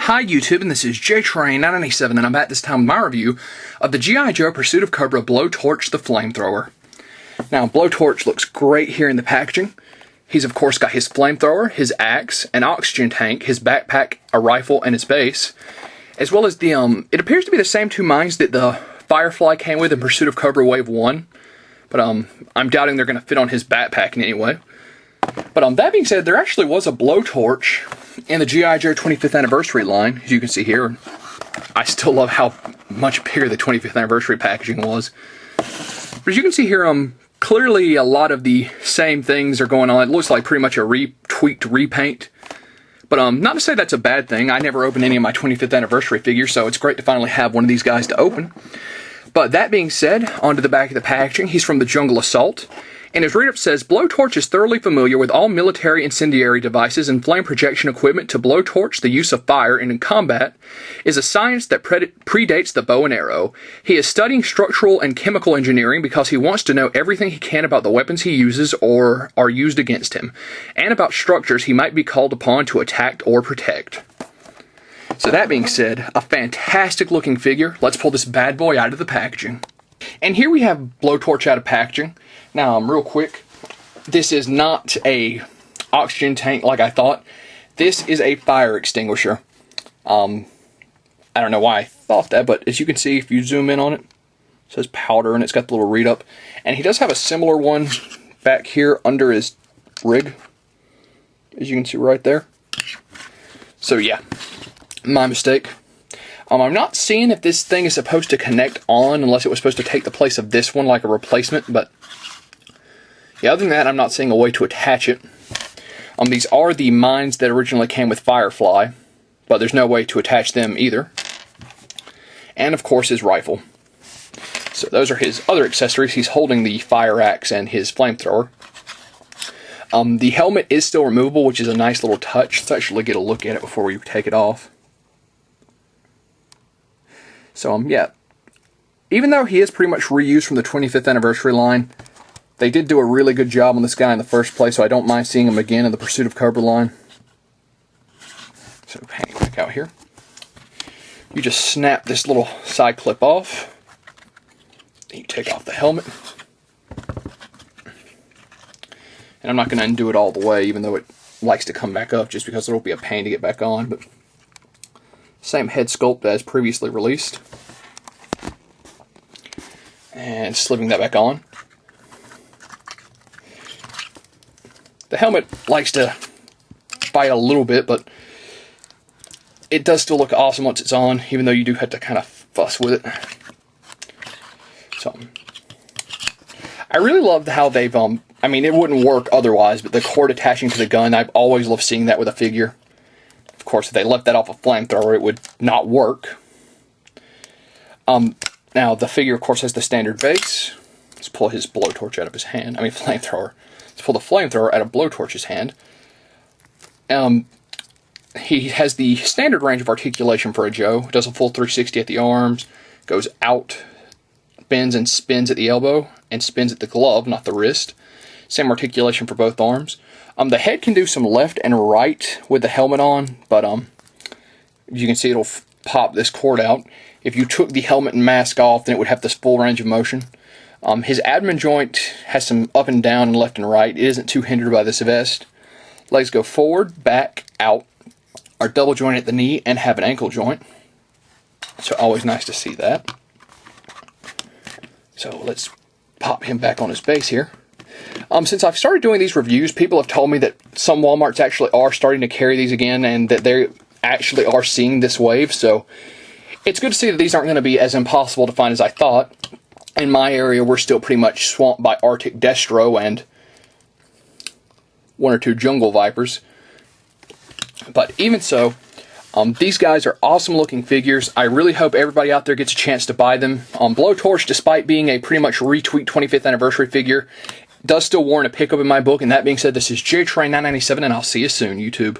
Hi YouTube, and this is JTrain997, and I'm back this time with my review of the G.I. Joe Pursuit of Cobra Blowtorch the Flamethrower. Now, Blowtorch looks great here in the packaging. He's of course got his flamethrower, his axe, an oxygen tank, his backpack, a rifle, and his base, as well as the, it appears to be the same two mines that the Firefly came with in Pursuit of Cobra Wave 1, but I'm doubting they're going to fit on his backpack in any way. But that being said, there actually was a blowtorch in the G.I. Joe 25th anniversary line, as you can see here. I still love how much bigger the 25th anniversary packaging was. But as you can see here, clearly a lot of the same things are going on. It looks like pretty much a tweaked repaint. But not to say that's a bad thing. I never opened any of my 25th anniversary figures, so it's great to finally have one of these guys to open. But that being said, onto the back of the packaging, he's from the Jungle Assault. And his read-up says, Blowtorch is thoroughly familiar with all military incendiary devices and flame projection equipment. To blowtorch the use of fire in combat is a science that predates the bow and arrow. He is studying structural and chemical engineering because he wants to know everything he can about the weapons he uses or are used against him, and about structures he might be called upon to attack or protect. So that being said, a fantastic looking figure. Let's pull this bad boy out of the packaging. And here we have Blowtorch out of packaging. Now, real quick, this is not a oxygen tank like I thought. This is a fire extinguisher. I don't know why I thought that, but as you can see, if you zoom in on it, it says powder, and it's got the little read up. And he does have a similar one back here under his rig, as you can see right there. So yeah, my mistake. I'm not seeing if this thing is supposed to connect on, unless it was supposed to take the place of this one like a replacement, but yeah, other than that, I'm not seeing a way to attach it. These are the mines that originally came with Firefly, but there's no way to attach them either. And of course his rifle. So those are his other accessories. He's holding the fire axe and his flamethrower. The helmet is still removable, which is a nice little touch. Let's actually get a look at it before we take it off. So yeah, even though he is pretty much reused from the 25th anniversary line, they did do a really good job on this guy in the first place, so I don't mind seeing him again in the Pursuit of Cobra line. So hang it back out here. You just snap this little side clip off. Then you take off the helmet. And I'm not going to undo it all the way, even though it likes to come back up, just because it'll be a pain to get back on. But same head sculpt as previously released. And slipping that back on. The helmet likes to fight a little bit, but it does still look awesome once it's on, even though you do have to kind of fuss with it. So, I really love how they've, I mean, it wouldn't work otherwise, but the cord attaching to the gun, I've always loved seeing that with a figure. Of course, if they left that off a flamethrower, it would not work. Now, the figure, of course, has the standard base. Let's pull his blowtorch out of his hand. I mean, flamethrower. Let's pull the flamethrower out of Blowtorch's hand. He has the standard range of articulation for a Joe. Does a full 360 at the arms, goes out, bends and spins at the elbow, and spins at the glove, not the wrist. Same articulation for both arms. The head can do some left and right with the helmet on, but you can see it'll pop this cord out. If you took the helmet and mask off, then it would have this full range of motion. His abdomen joint has some up and down and left and right. It isn't too hindered by this vest. Legs go forward, back, out, are double jointed at the knee, and have an ankle joint. So always nice to see that. So let's pop him back on his base here. Since I've started doing these reviews, people have told me that some Walmarts actually are starting to carry these again, and that they actually are seeing this wave. So it's good to see that these aren't going to be as impossible to find as I thought. In my area, we're still pretty much swamped by Arctic Destro and one or two jungle vipers. But even so, these guys are awesome looking figures. I really hope everybody out there gets a chance to buy them. Blowtorch, despite being a pretty much retweaked 25th anniversary figure, does still warrant a pickup in my book. And that being said, this is JTrain997, and I'll see you soon, YouTube.